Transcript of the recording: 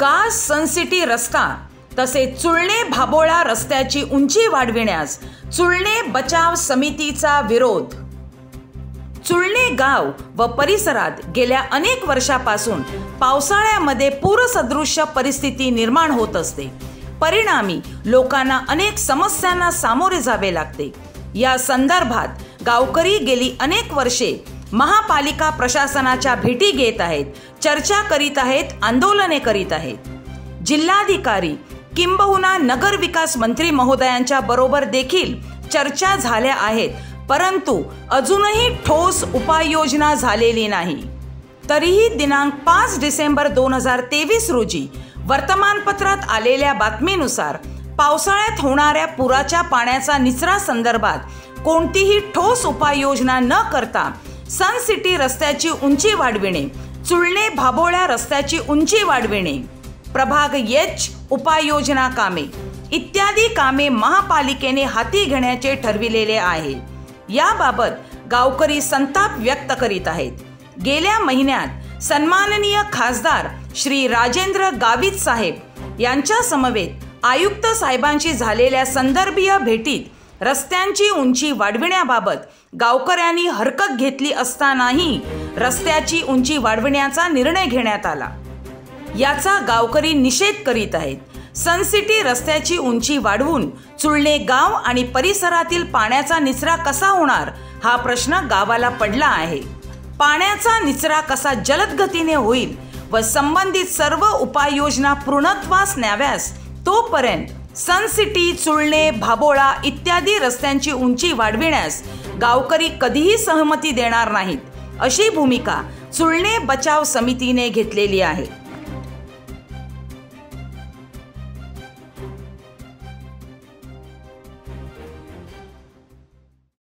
कास Sun City रस्ता तसेच चुळणे भाबोळा रस्त्याची उंची वाढविण्यास चुळणे बचाव समितीचा विरोध। चुळणे गाव व परिसरात गेल्या अनेक वर्षापासून पावसाळ्यामध्ये पूरसदृश्य परिस्थिती निर्माण होत असते। परिणामी लोकांना अनेक समस्यांना सामोरे जावे लागते। या संदर्भात गावकरी गेली अनेक वर्षे महापालिका प्रशासनाच्या भेटी घेत आहेत, चर्चा करीत आहेत, आंदोलने करीत आहेत। जिल्हाधिकारी किंबहुना नगर विकास मंत्री महोदयांच्या बरोबर देखील चर्चा झाल्या आहेत, परंतु अजूनही ठोस उपाययोजना झालेली नाही। तरीही दिनांक 5 डिसेंबर 2023 रोजी वर्तमानपत्रात आलेल्या बातमीनुसार पावसाळ्यात होणाऱ्या पुराच्या पाण्याचा निचरा संदर्भात कोणतीही ठोस उपाययोजना न करता सनसिटी रस्त्याची उंची वाढविणे, चुळणे भाबोळ्या रस्त्याची उंची वाढविणे, प्रभाग एच उपाययोजना कामे इत्यादी कामे महापालिकेने हाती घेण्याचे ठरविलेले आहे। याबाबत गावकरी संताप व्यक्त करीत आहेत। गेल्या महिन्यात सन्माननीय खासदार श्री राजेंद्र गावित साहेब यांच्या समवेत आयुक्त साहेबांशी झालेल्या संदर्भीय भेटीत रस्त्यांची उंची वाढविण्याबाबत गावकऱ्यांनी हरकत घेतली असतानाही रस्त्याची उंची वाढविण्याचा निर्णय घेण्यात आला। याचा गावकरी निषेध करीत आहेत। सनसिटी रस्त्याची उंची वाढवून चुळणे गाव आणि परिसरातील पाण्याचा निचरा कसा होणार हा प्रश्न गावाला पडला आहे। पाण्याचा निचरा कसा जलद गतीने होईल व संबंधित सर्व उपाययोजना पूर्णत्वास न्याव्यास तोपर्यंत सनसिटी, चुळणे, भाबोळा इत्यादी रस्त्यांची उंची वाढविण्यास गावकरी कधीही सहमती देणार नाहीत, अशी भूमिका चुळणे बचाव समितीने घेतलेली आहे।